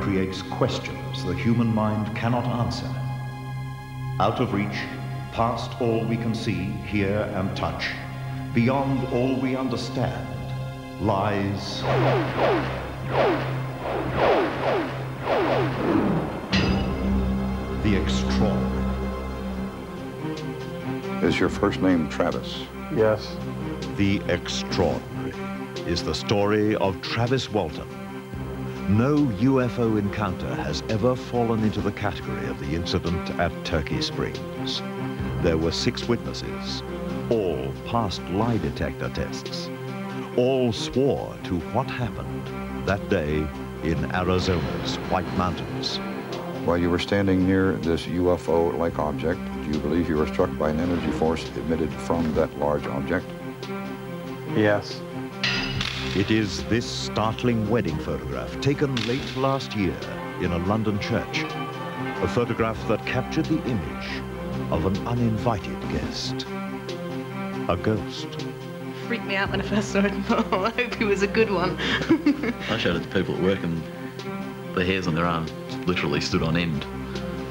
creates questions the human mind cannot answer. Out of reach, past all we can see, hear, and touch, beyond all we understand, lies the extraordinary. Is your first name Travis? Yes. The Extraordinary is the story of Travis Walton. No UFO encounter has ever fallen into the category of the incident at Turkey Springs. There were 6 witnesses, all passed lie detector tests. All swore to what happened that day in Arizona's White Mountains. While you were standing near this UFO-like object, do you believe you were struck by an energy force emitted from that large object? Yes. It is this startling wedding photograph taken late last year in a London church. A photograph that captured the image of an uninvited guest. A ghost. Freaked me out when I first saw it. Oh, I hope it was a good one. I showed it to people at work and the hairs on their arm literally stood on end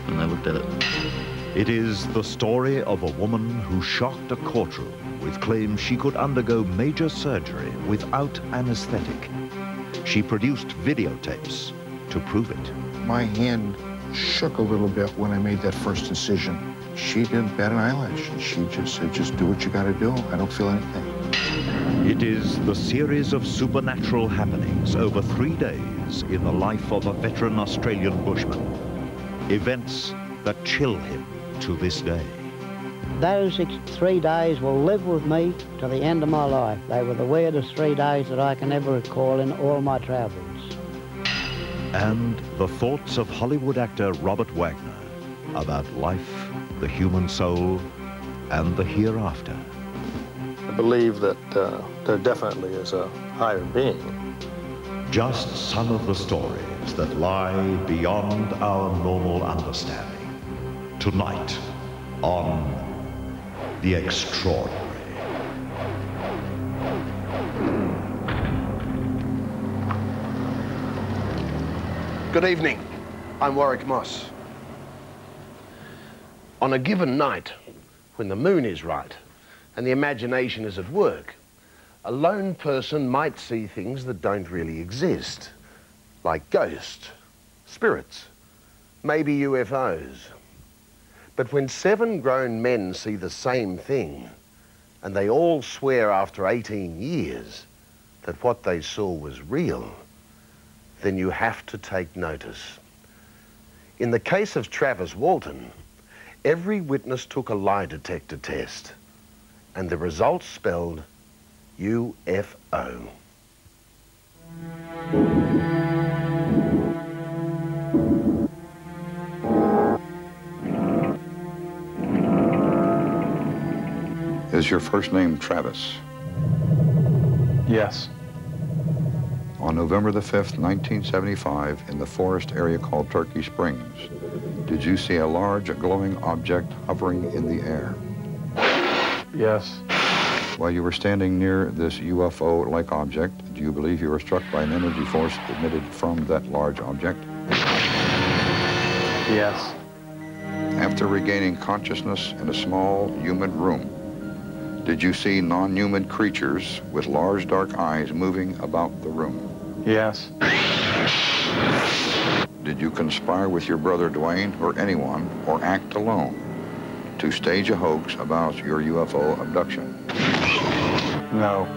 when they looked at it. It is the story of a woman who shocked a courtroom with claims she could undergo major surgery without anesthetic. She produced videotapes to prove it. My hand shook a little bit when I made that first incision. She didn't bat an eyelash. She just said, just do what you gotta do. I don't feel anything. It is the series of supernatural happenings over 3 days in the life of a veteran Australian bushman. Events that chill him to this day. Those 3 days will live with me to the end of my life. They were the weirdest 3 days that I can ever recall in all my travels. And the thoughts of Hollywood actor Robert Wagner about life, the human soul, and the hereafter. I believe that there definitely is a higher being. Just some of the stories that lie beyond our normal understanding. Tonight on The Extraordinary. Good evening. I'm Warwick Moss. On a given night, when the moon is right and the imagination is at work, a lone person might see things that don't really exist, like ghosts, spirits, maybe UFOs. But when 7 grown men see the same thing, and they all swear after 18 years that what they saw was real, then you have to take notice. In the case of Travis Walton, every witness took a lie detector test, and the results spelled UFO. Is your first name Travis? Yes. On November the 5th, 1975, in the forest area called Turkey Springs, did you see a large glowing object hovering in the air? Yes. While you were standing near this UFO-like object, do you believe you were struck by an energy force emitted from that large object? Yes. After regaining consciousness in a small, humid room, did you see non-human creatures with large dark eyes moving about the room? Yes. Did you conspire with your brother Dwayne or anyone, or act alone, to stage a hoax about your UFO abduction? No.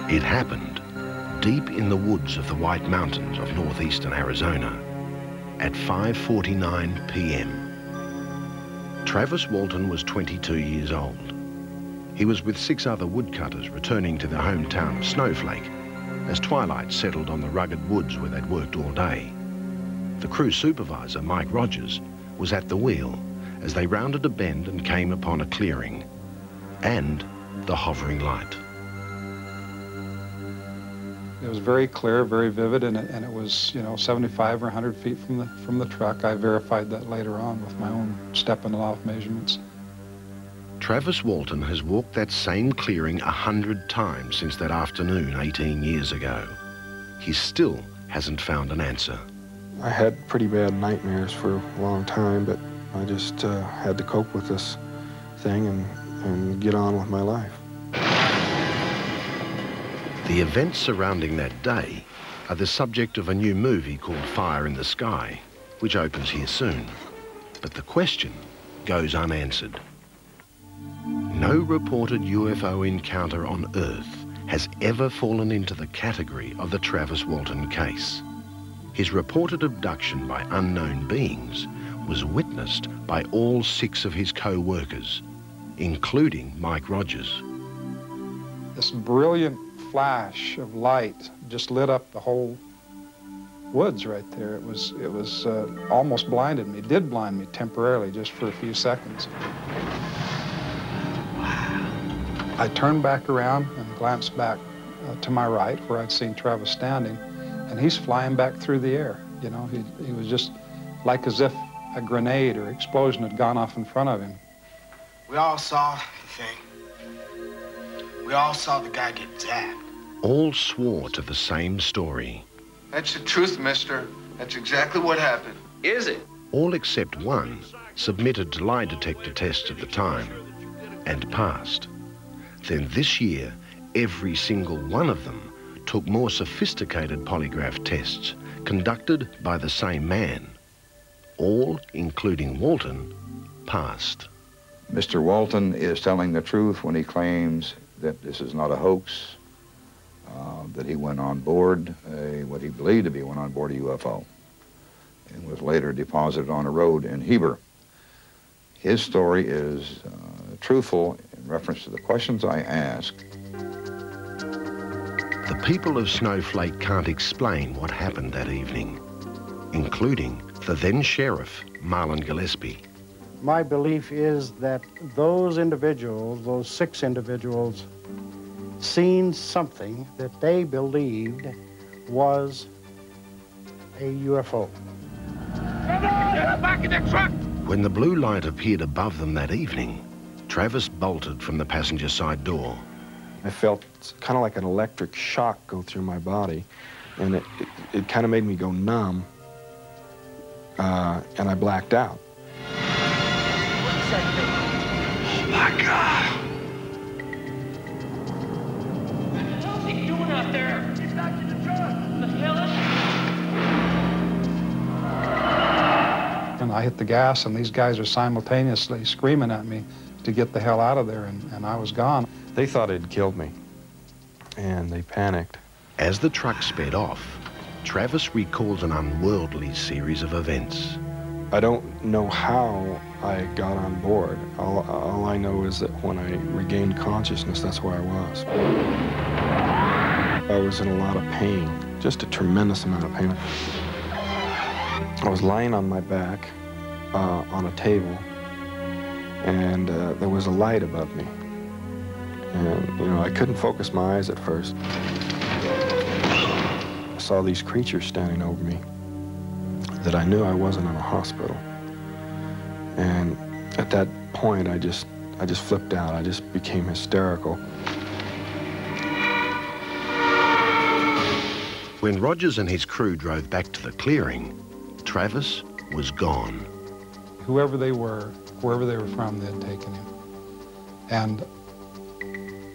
It happened deep in the woods of the White Mountains of northeastern Arizona at 5:49 p.m. Travis Walton was 22 years old. He was with 6 other woodcutters returning to their hometown of Snowflake as twilight settled on the rugged woods where they'd worked all day. The crew supervisor, Mike Rogers, was at the wheel as they rounded a bend and came upon a clearing and the hovering light. It was very clear, very vivid, and it was, 75 or 100 feet from the truck. I verified that later on with my own step and loft measurements. Travis Walton has walked that same clearing 100 times since that afternoon 18 years ago. He still hasn't found an answer. I had pretty bad nightmares for a long time, but I just had to cope with this thing and get on with my life. The events surrounding that day are the subject of a new movie called Fire in the Sky, which opens here soon. But the question goes unanswered. No reported UFO encounter on Earth has ever fallen into the category of the Travis Walton case. His reported abduction by unknown beings was witnessed by all 6 of his co-workers, including Mike Rogers. This brilliant flash of light just lit up the whole woods right there. It was almost blinded me. It did blind me temporarily, just for a few seconds. I turned back around and glanced back to my right, where I'd seen Travis standing, and he's flying back through the air. You know, he was just like as if a grenade or explosion had gone off in front of him. We all saw the thing. We all saw the guy get zapped. All swore to the same story. That's the truth, mister. That's exactly what happened. Is it? All except one submitted to lie detector tests at the time and passed. Then this year, every single one of them took more sophisticated polygraph tests conducted by the same man. All, including Walton, passed. Mr. Walton is telling the truth when he claims that this is not a hoax, that he went on board what he believed to be went on board a UFO and was later deposited on a road in Heber. His story is truthful in reference to the questions I asked. The people of Snowflake can't explain what happened that evening, including the then sheriff, Marlon Gillespie. My belief is that those individuals, those 6 individuals, seen something that they believed was a UFO. Get back in the truck! When the blue light appeared above them that evening, Travis bolted from the passenger side door. I felt kind of like an electric shock go through my body, and it kind of made me go numb, and I blacked out. What's that thing? Oh, my God. What's he doing out there? He's back in the truck. What the hell is it? And I hit the gas, and these guys are simultaneously screaming at me to get the hell out of there, and I was gone. They thought it had killed me, and they panicked. As the truck sped off, Travis recalls an unworldly series of events. I don't know how I got on board. All I know is that when I regained consciousness, that's where I was. I was in a lot of pain, just a tremendous amount of pain. I was lying on my back on a table, and there was a light above me. And, you know, I couldn't focus my eyes at first. I saw these creatures standing over me that I knew I wasn't in a hospital. And at that point, I just flipped out. I just became hysterical. When Rogers and his crew drove back to the clearing, Travis was gone. Whoever they were, wherever they were from, they had taken him. And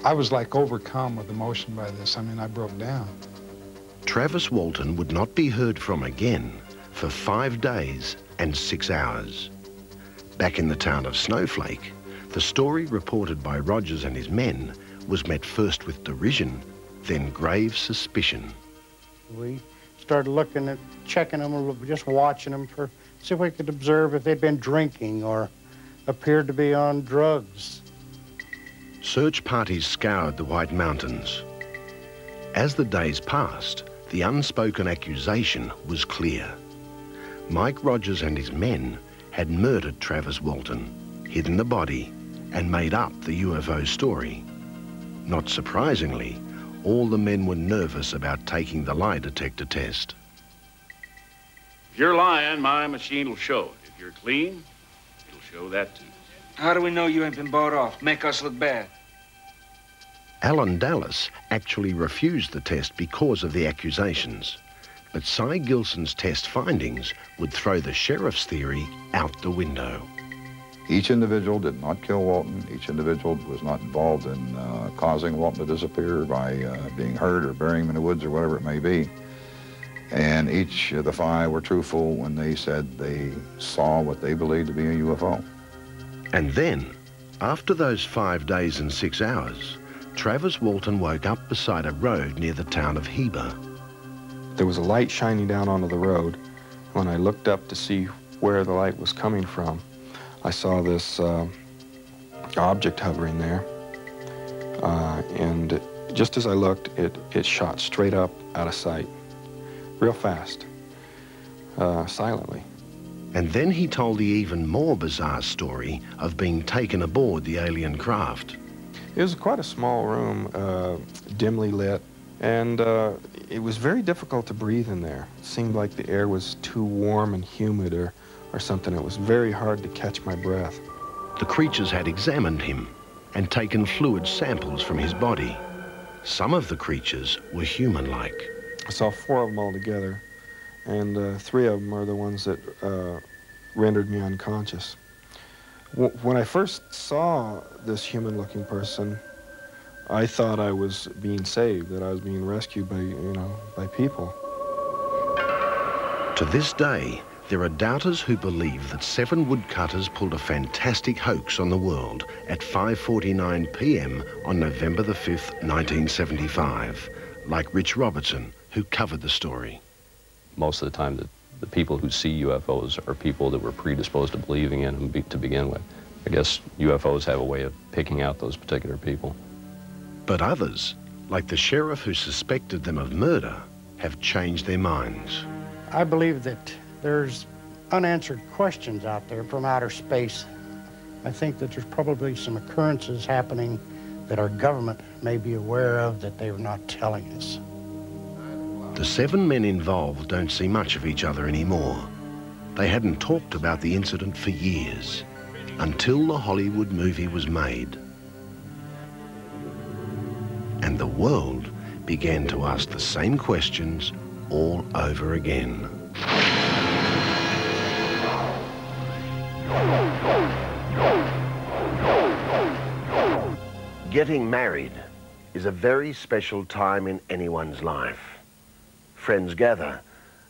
I was like overcome with emotion by this. I mean, I broke down. Travis Walton would not be heard from again for 5 days and 6 hours. Back in the town of Snowflake, the story reported by Rogers and his men was met first with derision, then grave suspicion. We started looking at, checking them, just watching them for, see if we could observe if they'd been drinking or appeared to be on drugs. Search parties scoured the White Mountains. As the days passed, the unspoken accusation was clear. Mike Rogers and his men had murdered Travis Walton, hidden the body, and made up the UFO story. Not surprisingly, all the men were nervous about taking the lie detector test. If you're lying, my machine will show it. If you're clean, it'll show that too. How do we know you ain't been bought off? Make us look bad. Alan Dallas actually refused the test because of the accusations. But Cy Gilson's test findings would throw the sheriff's theory out the window. Each individual did not kill Walton. Each individual was not involved in causing Walton to disappear by being hurt or burying him in the woods or whatever it may be. And each of the 5 were truthful when they said they saw what they believed to be a UFO. And then, after those 5 days and 6 hours, Travis Walton woke up beside a road near the town of Heber. There was a light shining down onto the road. When I looked up to see where the light was coming from, I saw this object hovering there. And just as I looked, it shot straight up out of sight, real fast, silently. And then he told the even more bizarre story of being taken aboard the alien craft. It was quite a small room, dimly lit, and it was very difficult to breathe in there. It seemed like the air was too warm and humid or something. It was very hard to catch my breath. The creatures had examined him and taken fluid samples from his body. Some of the creatures were human-like. I saw 4 of them all together, and 3 of them are the ones that rendered me unconscious. When I first saw this human-looking person, I thought I was being saved, that I was being rescued by people. To this day, there are doubters who believe that 7 woodcutters pulled a fantastic hoax on the world at 5:49 p.m. on November the 5th, 1975, like Rich Robertson, who covered the story. Most of the time, the people who see UFOs are people that were predisposed to believing in them to begin with. I guess UFOs have a way of picking out those particular people. But others, like the sheriff who suspected them of murder, have changed their minds. I believe that there's unanswered questions out there from outer space. I think that there's probably some occurrences happening that our government may be aware of that they're not telling us. The 7 men involved don't see much of each other anymore. They hadn't talked about the incident for years, until the Hollywood movie was made. And the world began to ask the same questions all over again. Getting married is a very special time in anyone's life. Friends gather,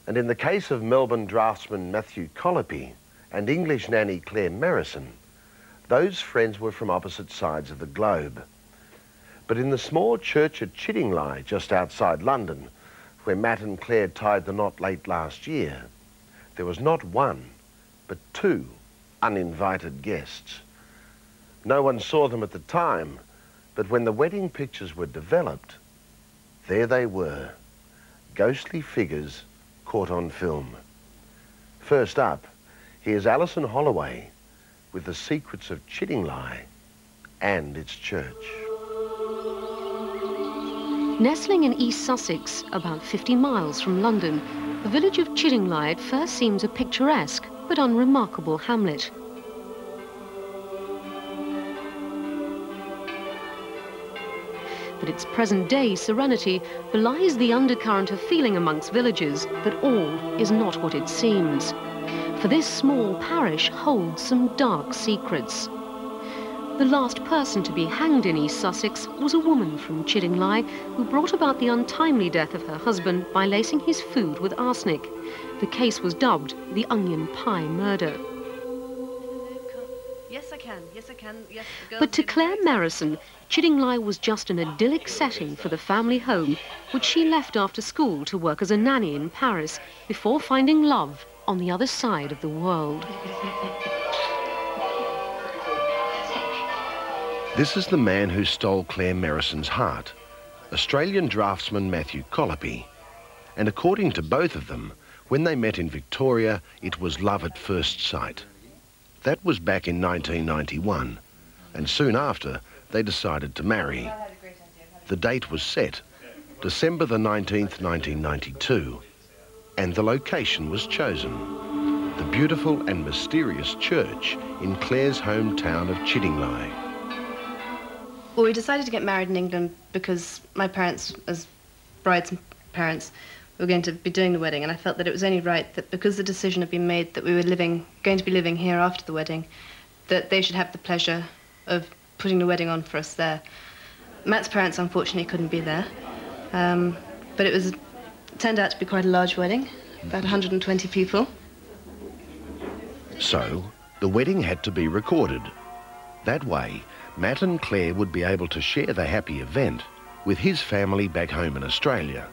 and in the case of Melbourne draftsman Matthew Colopy and English nanny Claire Merrison, those friends were from opposite sides of the globe. But in the small church at Chiddingly, just outside London, where Matt and Claire tied the knot late last year, there was not 1, but 2 uninvited guests. No one saw them at the time, but when the wedding pictures were developed, there they were, ghostly figures caught on film. First up, here's Alison Holloway with the secrets of Chiddingly and its church. Nestling in East Sussex, about 50 miles from London, the village of Chiddingly at first seems a picturesque but unremarkable hamlet. But its present-day serenity belies the undercurrent of feeling amongst villagers that all is not what it seems. For this small parish holds some dark secrets. The last person to be hanged in East Sussex was a woman from Chiddingly who brought about the untimely death of her husband by lacing his food with arsenic. The case was dubbed the Onion Pie Murder. Yes, I can. Yes, I can. Yes, the girls But to did Claire great. Merrison, Chiddingly was just an idyllic setting for the family home, which she left after school to work as a nanny in Paris before finding love on the other side of the world. This is the man who stole Claire Merrison's heart, Australian draftsman Matthew Colopy. And according to both of them, when they met in Victoria, it was love at first sight. That was back in 1991, and soon after, they decided to marry. The date was set, December the 19th, 1992, and the location was chosen. the beautiful and mysterious church in Claire's hometown of Chiddingly. Well, we decided to get married in England because my parents, as bride's parents, were going to be doing the wedding, and I felt that it was only right that because the decision had been made that we were going to be living here after the wedding, that they should have the pleasure of putting the wedding on for us there. Matt's parents, unfortunately, couldn't be there, but it turned out to be quite a large wedding, about 120 people. So, the wedding had to be recorded. That way, Matt and Claire would be able to share the happy event with his family back home in Australia.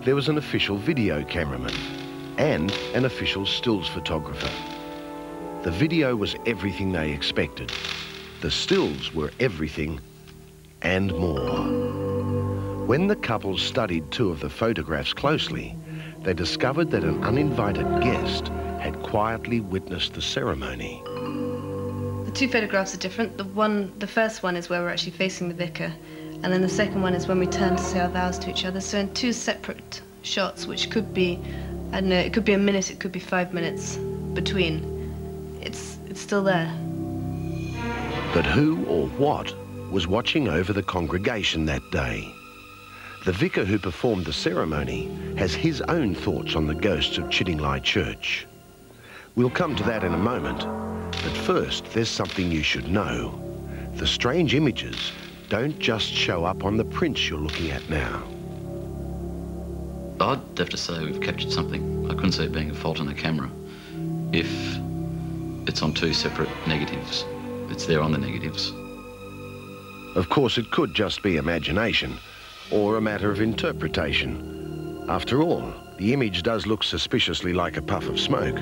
There was an official video cameraman and an official stills photographer. The video was everything they expected. The stills were everything and more. When the couple studied two of the photographs closely, they discovered that an uninvited guest had quietly witnessed the ceremony. The two photographs are different. The first one is where we're actually facing the vicar, and then the second one is when we turn to say our vows to each other. So in two separate shots, which could be, I don't know, it could be a minute, it could be 5 minutes between. It's still there. But who or what was watching over the congregation that day? The vicar who performed the ceremony has his own thoughts on the ghosts of Chiddingly Church. We'll come to that in a moment, but first there's something you should know. The strange images don't just show up on the prints you're looking at now. I'd have to say we've captured something. I couldn't see it being a fault in the camera. If it's on two separate negatives, it's there on the negatives. Of course, it could just be imagination, or a matter of interpretation. After all, the image does look suspiciously like a puff of smoke.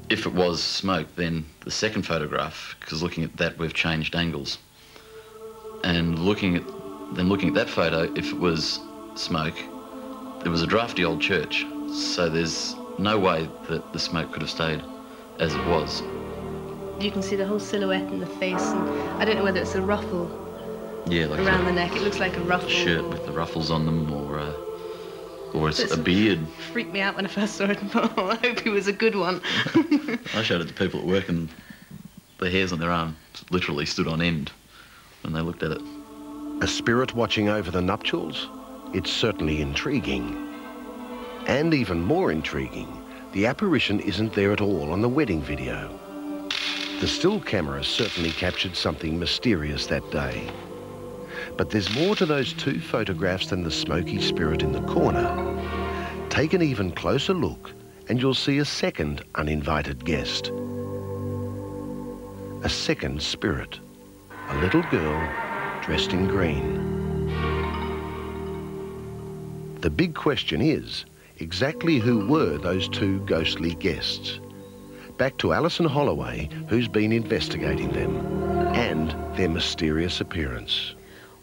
If it was smoke, then the second photograph, because looking at that, we've changed angles. And looking at that photo, if it was smoke, it was a drafty old church, so there's no way that the smoke could have stayed as it was. You can see the whole silhouette in the face, and I don't know whether it's a ruffle like around the neck. It looks like a ruffle. Shirt with the ruffles on them, or it's a beard. Freaked me out when I first saw it. I hope it was a good one. I showed it to people at work, and the hairs on their arm literally stood on end when they looked at it. A spirit watching over the nuptials? It's certainly intriguing. And even more intriguing, the apparition isn't there at all on the wedding video. The still camera certainly captured something mysterious that day. But there's more to those two photographs than the smoky spirit in the corner. Take an even closer look and you'll see a second uninvited guest. A second spirit. A little girl dressed in green. The big question is, exactly who were those two ghostly guests? Back to Alison Holloway, who's been investigating them, and their mysterious appearance.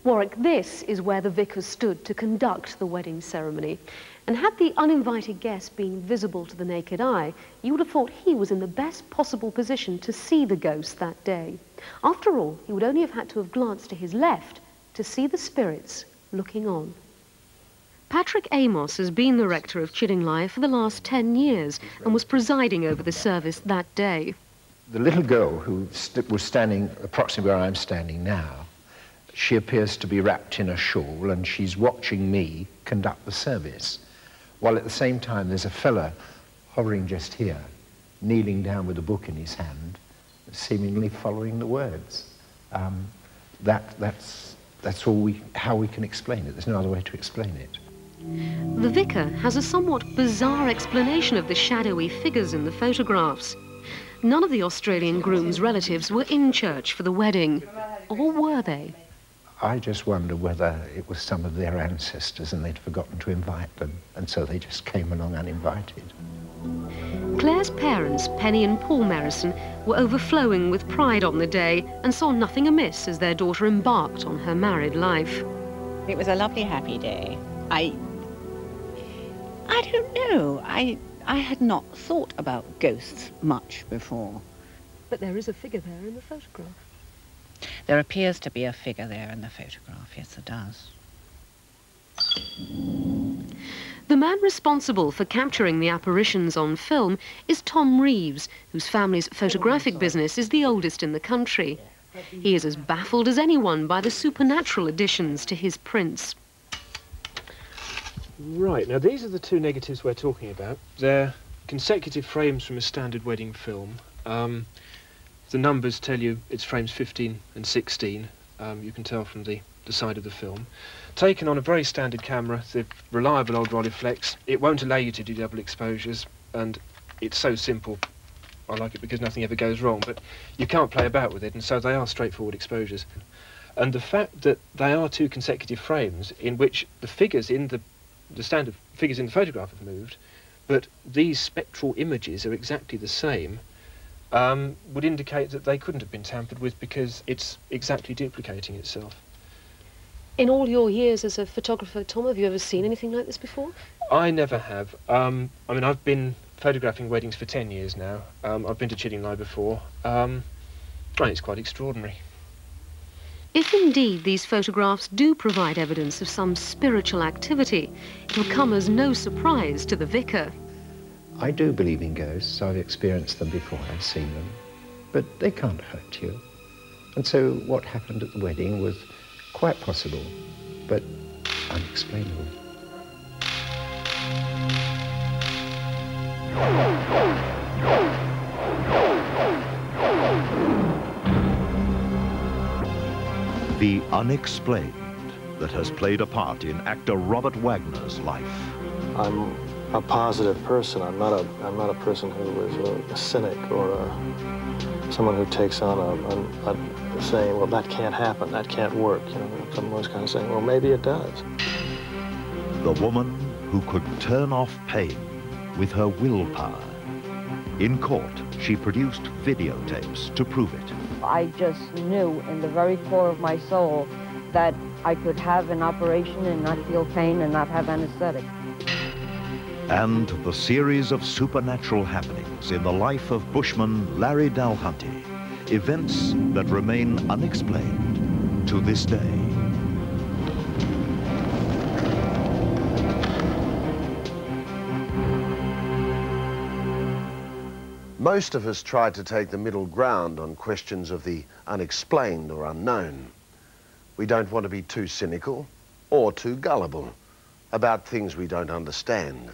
Warwick, this is where the vicar stood to conduct the wedding ceremony. And had the uninvited guest been visible to the naked eye, you would have thought he was in the best possible position to see the ghost that day. After all, he would only have had to have glanced to his left to see the spirits looking on. Patrick Amos has been the rector of Chiddingly for the last 10 years and was presiding over the service that day. The little girl who was standing approximately where I'm standing now, she appears to be wrapped in a shawl and she's watching me conduct the service, while at the same time there's a fella hovering just here, kneeling down with a book in his hand, seemingly following the words. That's how we can explain it. There's no other way to explain it. The vicar has a somewhat bizarre explanation of the shadowy figures in the photographs. None of the Australian groom's relatives were in church for the wedding, or were they? I just wonder whether it was some of their ancestors and they'd forgotten to invite them, and so they just came along uninvited. Claire's parents, Penny and Paul Merrison, were overflowing with pride on the day and saw nothing amiss as their daughter embarked on her married life. It was a lovely, happy day. I don't know. I had not thought about ghosts much before. But there is a figure there in the photograph. There appears to be a figure there in the photograph, yes, there does. The man responsible for capturing the apparitions on film is Tom Reeves, whose family's photographic business is the oldest in the country. He is as baffled as anyone by the supernatural additions to his prints. Right, now these are the two negatives we're talking about. They're consecutive frames from a standard wedding film. The numbers tell you it's frames 15 and 16. You can tell from the side of the film. Taken on a very standard camera, the reliable old Rolleiflex. It won't allow you to do double exposures, and it's so simple. I like it because nothing ever goes wrong, but you can't play about with it, and so they are straightforward exposures. And the fact that they are two consecutive frames in which the figures in the standard figures in the photograph have moved, but these spectral images are exactly the same, would indicate that they couldn't have been tampered with because it's exactly duplicating itself. In all your years as a photographer, Tom, have you ever seen anything like this before? I never have. I mean, I've been photographing weddings for 10 years now. I've been to Chiddingly before. And it's quite extraordinary. If indeed these photographs do provide evidence of some spiritual activity, it'll come as no surprise to the vicar. I do believe in ghosts. I've experienced them before, I've seen them. But they can't hurt you. And so what happened at the wedding was quite possible, but unexplainable. The unexplained that has played a part in actor Robert Wagner's life. I'm a positive person. I'm not a person who is a cynic or someone who takes on a saying, well, that can't happen, that can't work. You know, I'm always kind of saying, well, maybe it does. The woman who could turn off pain with her willpower. In court, she produced videotapes to prove it. I just knew in the very core of my soul that I could have an operation and not feel pain and not have anesthetic. And the series of supernatural happenings in the life of bushman Larry Dalhunty, events that remain unexplained to this day. Most of us try to take the middle ground on questions of the unexplained or unknown. We don't want to be too cynical or too gullible about things we don't understand.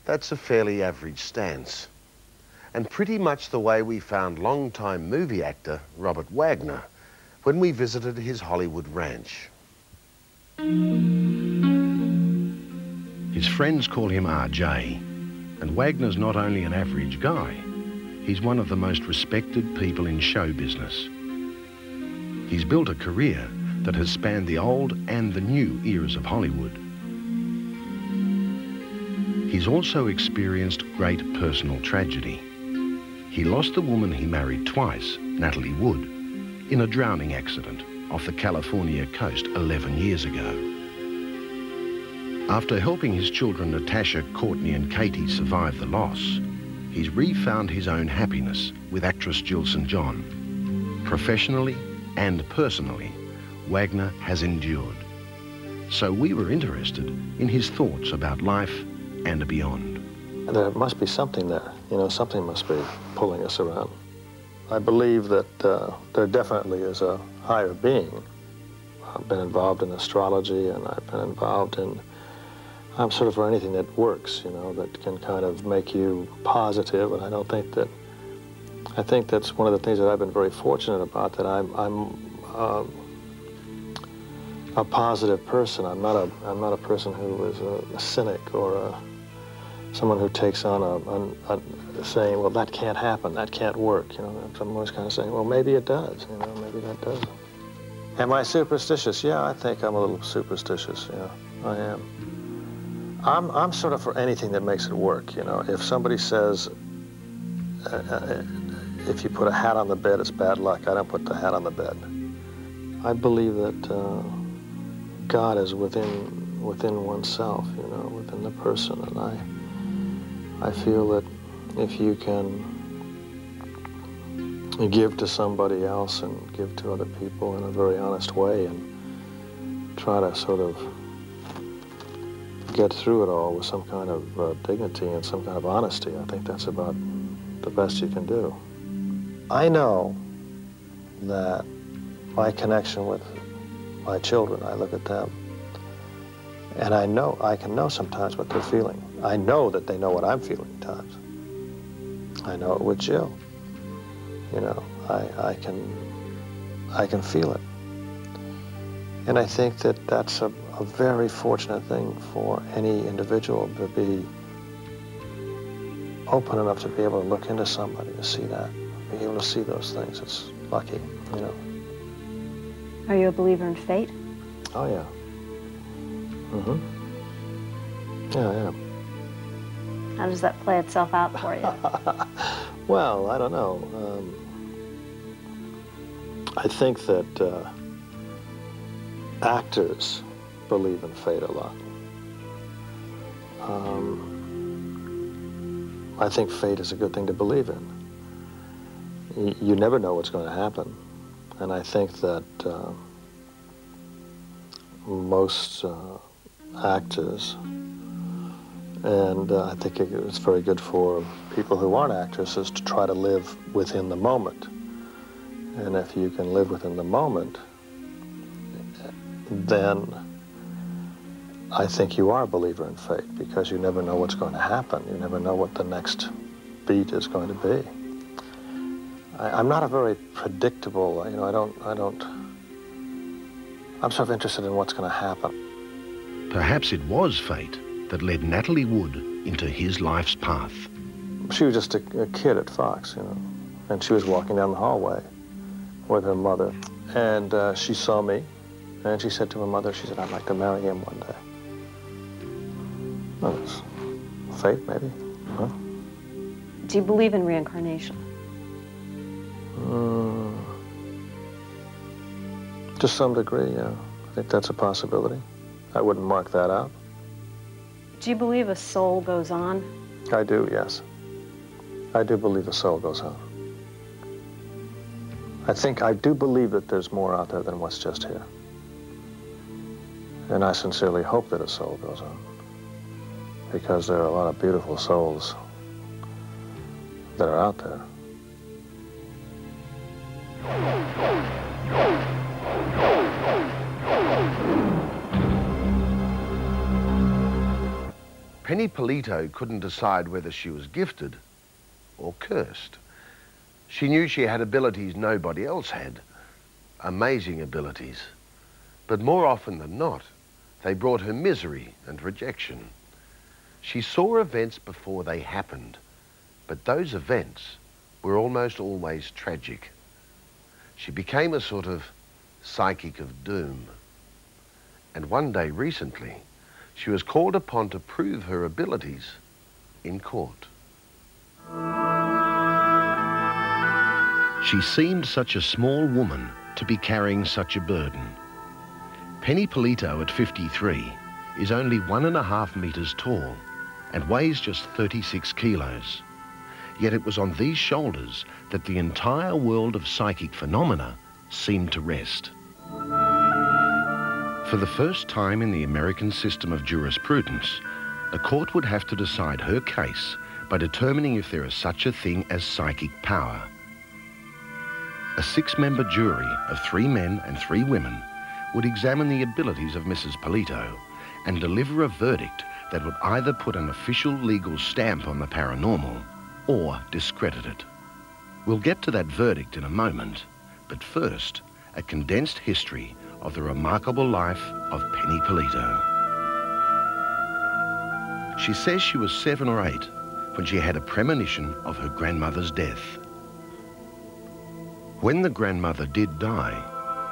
That's a fairly average stance, and pretty much the way we found long-time movie actor Robert Wagner when we visited his Hollywood ranch. His friends call him RJ, and Wagner's not only an average guy, he's one of the most respected people in show business. He's built a career that has spanned the old and the new eras of Hollywood. He's also experienced great personal tragedy. He lost the woman he married twice, Natalie Wood, in a drowning accident off the California coast 11 years ago. After helping his children Natasha, Courtney and Katie survive the loss, he's refound his own happiness with actress Jill St. John. Professionally and personally, Wagner has endured. So we were interested in his thoughts about life and beyond. There must be something there, you know, something must be pulling us around. I believe that there definitely is a higher being. I've been involved in astrology, and I've been involved in, I'm sort of for anything that works, you know, that can kind of make you positive, and I think that's one of the things that I've been very fortunate about, that I'm a positive person. I'm not a person who is a cynic or someone who takes on a saying, well, that can't happen, that can't work. You know, I'm always kind of saying, well, maybe it does. You know, maybe that does. Am I superstitious? Yeah, I think I'm a little superstitious. Yeah, I am. I'm sort of for anything that makes it work. You know, if somebody says, if you put a hat on the bed, it's bad luck, I don't put the hat on the bed. I believe that God is within oneself, you know, within the person, and I feel that if you can give to somebody else and give to other people in a very honest way and try to sort of get through it all with some kind of dignity and some kind of honesty. I think that's about the best you can do. I know that my connection with my children, I look at them, and I know, I can know sometimes what they're feeling. I know that they know what I'm feeling at times. I know it with Jill. You know, I can feel it. And I think that that's a very fortunate thing for any individual, to be open enough to be able to look into somebody, to see that, be able to see those things. It's lucky, you know. Are you a believer in fate? Oh, yeah. Mm-hmm. Yeah, I am. How does that play itself out for you? Well, I don't know. I think that actors believe in fate a lot. I think fate is a good thing to believe in. You never know what's going to happen. And I think that most actors, and I think it's very good for people who aren't actresses, to try to live within the moment. And if you can live within the moment, then I think you are a believer in fate, because you never know what's going to happen. You never know what the next beat is going to be. I'm not a very predictable, you know, I'm sort of interested in what's going to happen. Perhaps it was fate that led Natalie Wood into his life's path. She was just a kid at Fox, you know, and she was walking down the hallway with her mother, and she saw me, and she said to her mother, she said, "I'd like to marry him one day." Well, it's fate, maybe, huh? Do you believe in reincarnation? To some degree, yeah. I think that's a possibility. I wouldn't mark that out. Do you believe a soul goes on? I do, yes. I do believe a soul goes on. I do believe that there's more out there than what's just here. And I sincerely hope that a soul goes on, because there are a lot of beautiful souls that are out there. Penny Polito couldn't decide whether she was gifted or cursed. She knew she had abilities nobody else had, amazing abilities. But more often than not, they brought her misery and rejection. She saw events before they happened, but those events were almost always tragic. She became a sort of psychic of doom. And one day recently, she was called upon to prove her abilities in court. She seemed such a small woman to be carrying such a burden. Penny Polito at 53 is only 1.5 meters tall and weighs just 36 kilos. Yet it was on these shoulders that the entire world of psychic phenomena seemed to rest. For the first time in the American system of jurisprudence, a court would have to decide her case by determining if there is such a thing as psychic power. A 6-member jury of 3 men and 3 women would examine the abilities of Mrs. Polito and deliver a verdict that would either put an official legal stamp on the paranormal or discredit it. We'll get to that verdict in a moment, but first, a condensed history of the remarkable life of Penny Polito. She says she was 7 or 8 when she had a premonition of her grandmother's death. When the grandmother did die,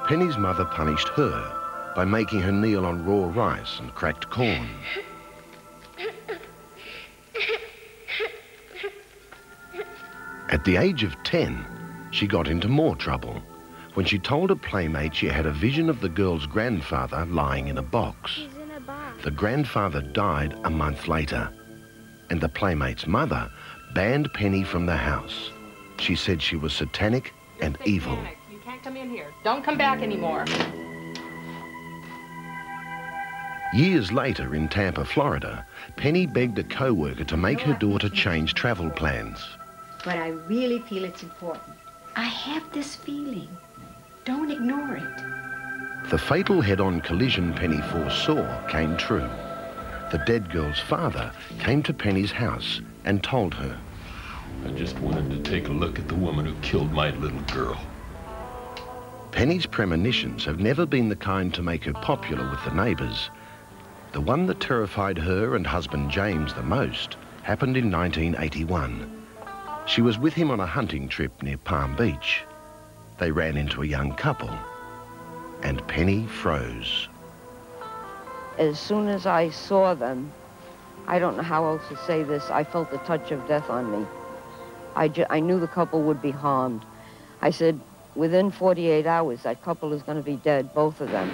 Penny's mother punished her by making her kneel on raw rice and cracked corn. At the age of 10, she got into more trouble when she told a playmate she had a vision of the girl's grandfather lying in a box. The grandfather died a month later, and the playmate's mother banned Penny from the house. She said she was satanic and evil. You can't come in here. Don't come back anymore. Years later in Tampa, Florida, Penny begged a co-worker to make her daughter change travel plans. But I really feel it's important. I have this feeling. Don't ignore it. The fatal head-on collision Penny foresaw came true. The dead girl's father came to Penny's house and told her, I just wanted to take a look at the woman who killed my little girl. Penny's premonitions have never been the kind to make her popular with the neighbours. The one that terrified her and husband James the most happened in 1981. She was with him on a hunting trip near Palm Beach. They ran into a young couple, and Penny froze. As soon as I saw them, I don't know how else to say this, I felt the touch of death on me. I knew the couple would be harmed. I said, within 48 hours, that couple is going to be dead, both of them.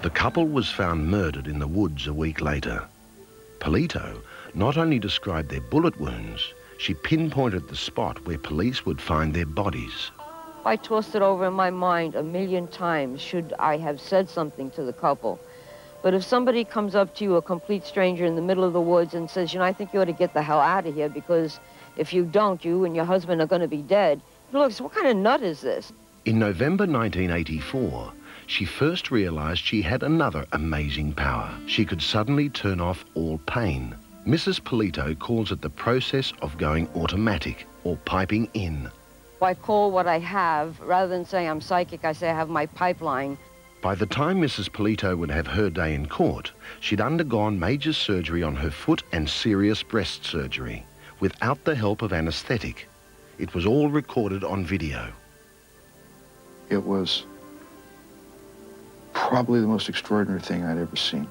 The couple was found murdered in the woods a week later. Polito not only described their bullet wounds, she pinpointed the spot where police would find their bodies. I tossed it over in my mind a million times, should I have said something to the couple. But if somebody comes up to you, a complete stranger in the middle of the woods, and says, you know, I think you ought to get the hell out of here, because if you don't, you and your husband are going to be dead. Look, what kind of nut is this? In November 1984, she first realised she had another amazing power. She could suddenly turn off all pain. Mrs. Polito calls it the process of going automatic, or piping in. I call what I have, rather than saying I'm psychic, I say I have my pipeline. By the time Mrs. Polito would have her day in court, she'd undergone major surgery on her foot and serious breast surgery, without the help of anaesthetic. It was all recorded on video. It was probably the most extraordinary thing I'd ever seen.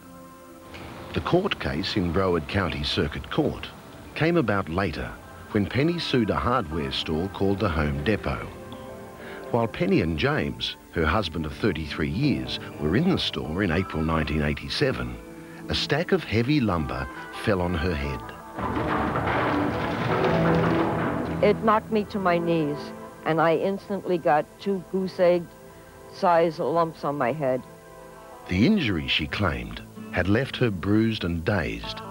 The court case in Broward County Circuit Court came about later when Penny sued a hardware store called the Home Depot. While Penny and James, her husband of 33 years, were in the store in April 1987, a stack of heavy lumber fell on her head. It knocked me to my knees, and I instantly got 2 goose-egg-sized lumps on my head. The injury, she claimed, had left her bruised and dazed.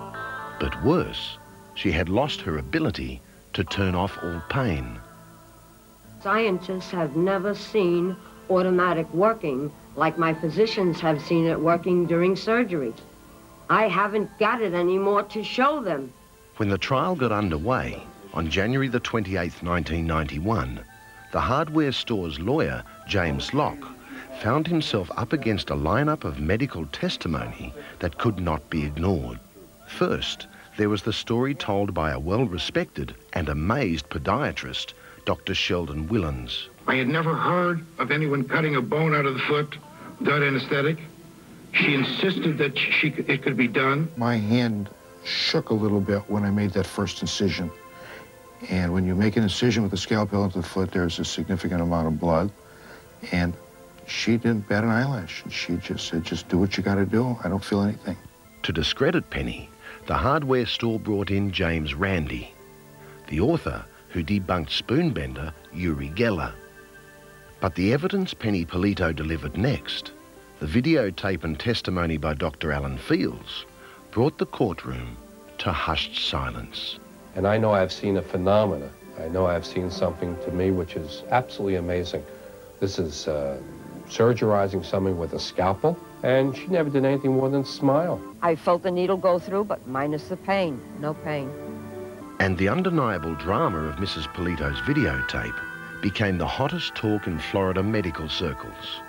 But worse, she had lost her ability to turn off all pain. Scientists have never seen automatic working like my physicians have seen it working during surgery. I haven't got it anymore to show them. When the trial got underway, on January the 28th, 1991, the hardware store's lawyer, James Locke, found himself up against a lineup of medical testimony that could not be ignored. First, there was the story told by a well-respected and amazed podiatrist, Dr. Sheldon Willans. I had never heard of anyone cutting a bone out of the foot without anesthetic. She insisted that it could be done. My hand shook a little bit when I made that first incision. And when you make an incision with a scalpel into the foot, there's a significant amount of blood. And she didn't bat an eyelash. She just said, just do what you got to do. I don't feel anything. To discredit Penny, the hardware store brought in James Randi, the author who debunked Spoonbender, Uri Geller. But the evidence Penny Polito delivered next, the videotape and testimony by Dr. Alan Fields, brought the courtroom to hushed silence. And I know I've seen a phenomena. I know I've seen something to me which is absolutely amazing. This is surgerizing someone with a scalpel, and she never did anything more than smile. I felt the needle go through, but minus the pain, no pain. And the undeniable drama of Mrs. Polito's videotape became the hottest talk in Florida medical circles.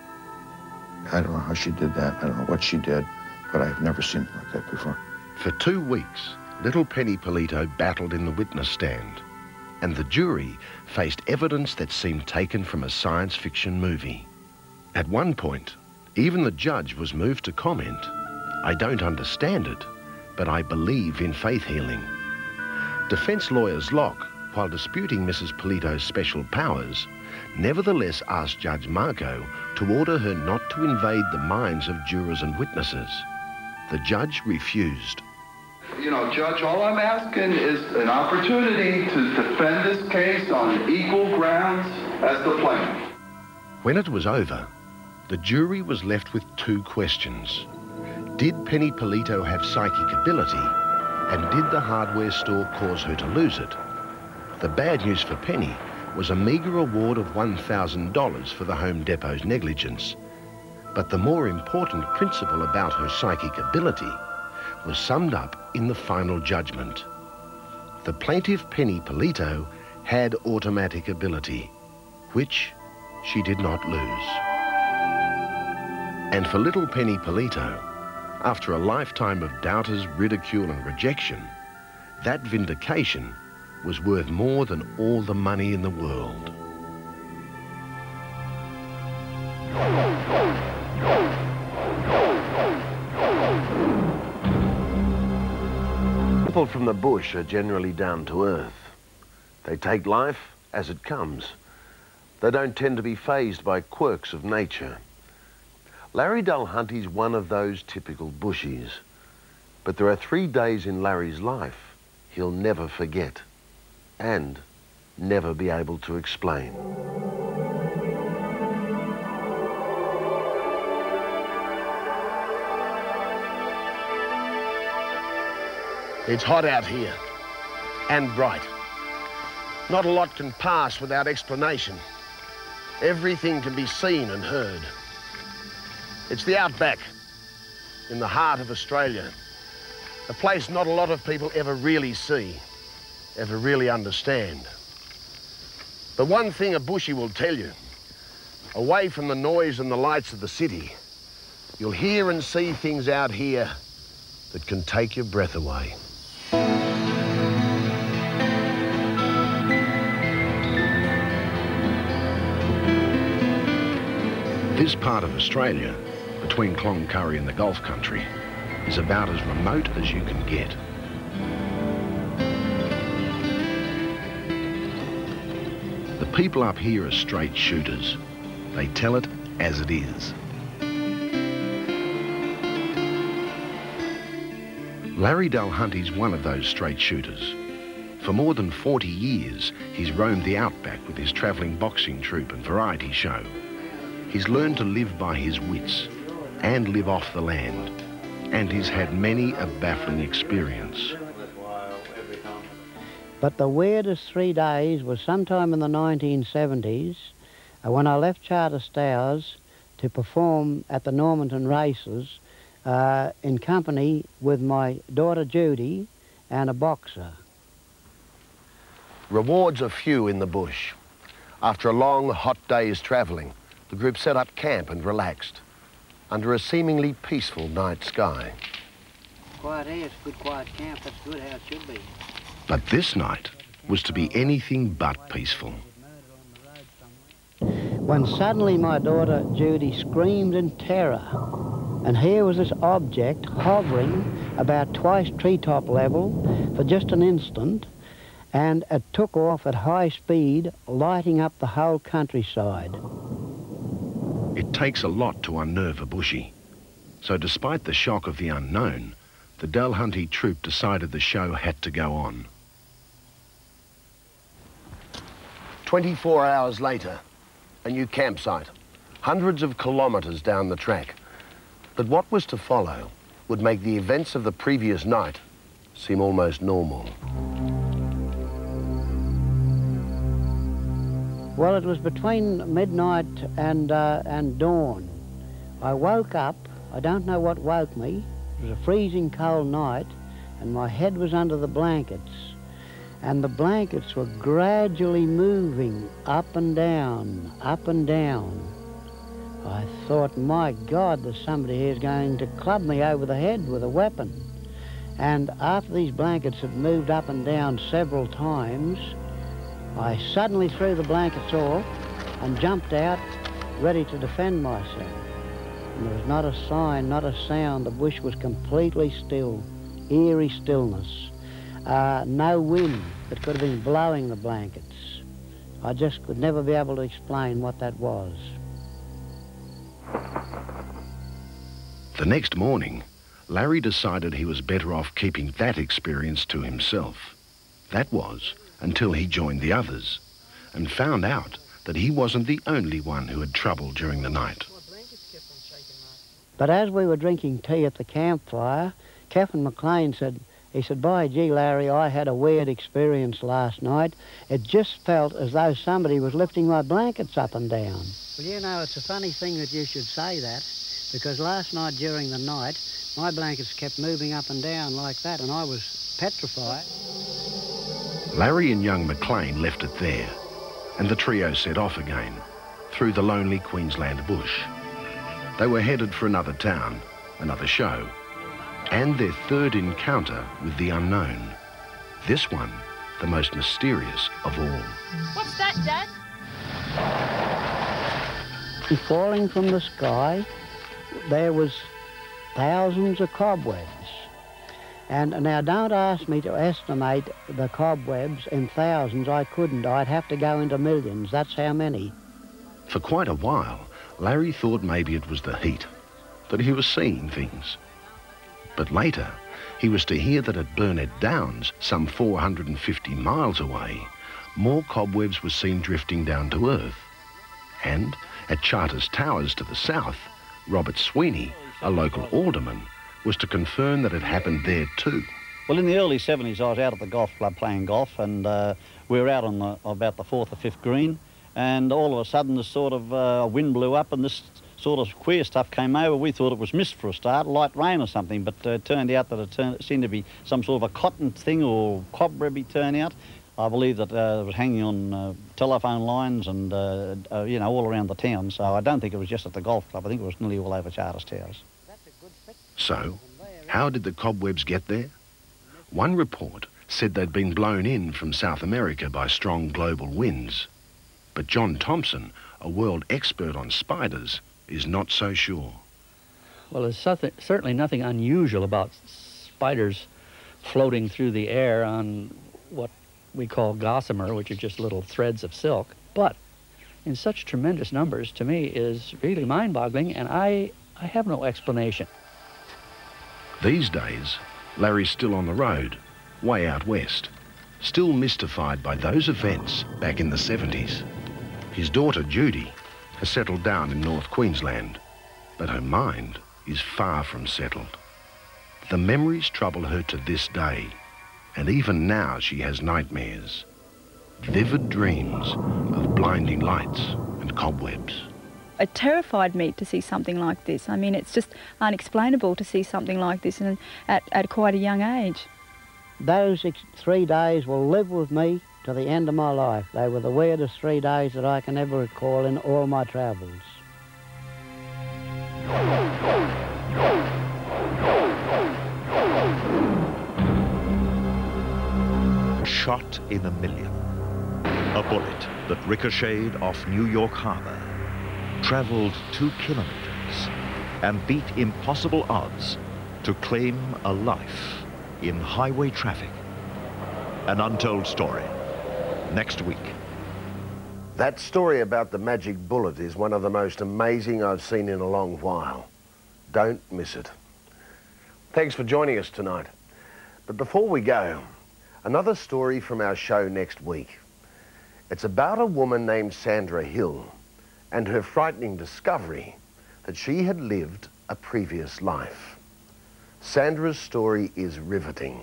I don't know how she did that. I don't know what she did, but I've never seen it like that before. For 2 weeks, little Penny Polito battled in the witness stand, and the jury faced evidence that seemed taken from a science fiction movie. At one point, even the judge was moved to comment, "I don't understand it, but I believe in faith healing." Defense lawyers Locke, while disputing Mrs. Polito's special powers, nevertheless asked Judge Marco to order her not to invade the minds of jurors and witnesses. The judge refused. You know, Judge, all I'm asking is an opportunity to defend this case on equal grounds as the plaintiff. When it was over, the jury was left with 2 questions. Did Penny Polito have psychic ability? And did the hardware store cause her to lose it? The bad news for Penny was a meagre reward of $1,000 for the Home Depot's negligence. But the more important principle about her psychic ability was summed up in the final judgment. The plaintiff, Penny Polito, had automatic ability, which she did not lose. And for little Penny Polito, after a lifetime of doubters, ridicule and rejection, that vindication was worth more than all the money in the world. People from the bush are generally down to earth. They take life as it comes. They don't tend to be fazed by quirks of nature. Larry Dulhunty's one of those typical bushies. But there are 3 days in Larry's life he'll never forget and never be able to explain. It's hot out here, and bright. Not a lot can pass without explanation. Everything can be seen and heard. It's the outback, in the heart of Australia. A place not a lot of people ever really see, ever really understand. But one thing a bushie will tell you, away from the noise and the lights of the city, you'll hear and see things out here that can take your breath away. This part of Australia, between Cloncurry and the Gulf country, is about as remote as you can get. The people up here are straight shooters. They tell it as it is. Larry Dulhunty's one of those straight shooters. For more than 40 years, he's roamed the outback with his travelling boxing troupe and variety show. He's learned to live by his wits and live off the land, and he's had many a baffling experience. But the weirdest 3 days was sometime in the 1970s when I left Charter Stowers to perform at the Normanton races in company with my daughter Judy and a boxer. Rewards are few in the bush. After a long, hot day's travelling, the group set up camp and relaxed under a seemingly peaceful night sky. Quiet here, it's a good quiet camp, that's good how it should be. But this night was to be anything but peaceful. When suddenly my daughter Judy screamed in terror, and here was this object hovering about twice treetop level for just an instant, and it took off at high speed, lighting up the whole countryside. It takes a lot to unnerve a bushie. So despite the shock of the unknown, the Dulhunty troupe decided the show had to go on. 24 hours later, a new campsite, hundreds of kilometres down the track. But what was to follow would make the events of the previous night seem almost normal. Well, it was between midnight and dawn. I woke up, I don't know what woke me. It was a freezing cold night, and my head was under the blankets. And the blankets were gradually moving up and down, up and down. I thought, my God, there's somebody here's going to club me over the head with a weapon. And after these blankets had moved up and down several times, I suddenly threw the blankets off and jumped out, ready to defend myself. And there was not a sign, not a sound. The bush was completely still, eerie stillness. No wind that could have been blowing the blankets. I just could never be able to explain what that was. The next morning, Larry decided he was better off keeping that experience to himself. That was until he joined the others and found out that he wasn't the only one who had trouble during the night. But as we were drinking tea at the campfire, Captain McLean said, by gee, Larry, I had a weird experience last night. It just felt as though somebody was lifting my blankets up and down. Well, you know, it's a funny thing that you should say that, because last night during the night, my blankets kept moving up and down like that, and I was petrified. Larry and young McLean left it there, and the trio set off again, through the lonely Queensland bush. They were headed for another town, another show, and their third encounter with the unknown. This one, the most mysterious of all. What's that, Dad? Falling from the sky, there was thousands of cobwebs. And now don't ask me to estimate the cobwebs in thousands. I couldn't. I'd have to go into millions. That's how many. For quite a while, Larry thought maybe it was the heat, that he was seeing things. But later, he was to hear that at Burnett Downs, some 450 miles away, more cobwebs were seen drifting down to Earth. And at Charters Towers to the south, Robert Sweeney, a local alderman, was to confirm that it happened there too. Well, in the early 70s, I was out at the golf club playing golf, and we were out on about the 4th or 5th green, and all of a sudden this sort of wind blew up and this sort of queer stuff came over. We thought it was mist for a start, light rain or something, but it turned out that it seemed to be some sort of a cotton thing or cobwebby turnout. I believe that it was hanging on telephone lines and, you know, all around the town. So I don't think it was just at the golf club. I think it was nearly all over Charters Towers. So, how did the cobwebs get there? One report said they'd been blown in from South America by strong global winds. But John Thompson, a world expert on spiders, is not so sure. Well, there's certainly nothing unusual about spiders floating through the air on what we call gossamer, which are just little threads of silk. But in such tremendous numbers, to me, is really mind-boggling, and I have no explanation. These days, Larry's still on the road, way out west, still mystified by those events back in the 70s. His daughter, Judy, has settled down in North Queensland, but her mind is far from settled. The memories trouble her to this day, and even now she has nightmares, vivid dreams of blinding lights and cobwebs. It terrified me to see something like this. I mean, it's just unexplainable to see something like this at quite a young age. Those 3 days will live with me to the end of my life. They were the weirdest 3 days that I can ever recall in all my travels. Shot in a million. A bullet that ricocheted off New York Harbor, traveled 2 kilometers, and beat impossible odds to claim a life in highway traffic. An untold story. Next week. That story about the magic bullet is one of the most amazing I've seen in a long while. Don't miss it. Thanks for joining us tonight. But before we go, another story from our show next week. It's about a woman named Sandra Hill and her frightening discovery that she had lived a previous life. Sandra's story is riveting.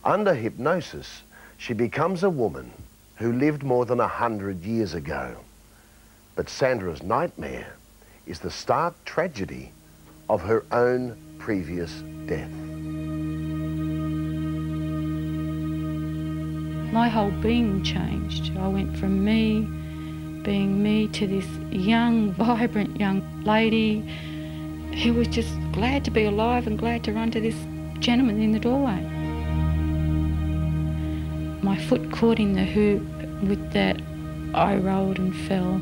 Under hypnosis, she becomes a woman who lived more than 100 years ago. But Sandra's nightmare is the stark tragedy of her own previous death. My whole being changed. I went from me being me to this young, vibrant young lady who was just glad to be alive and glad to run to this gentleman in the doorway. My foot caught in the hoop. With that, I rolled and fell.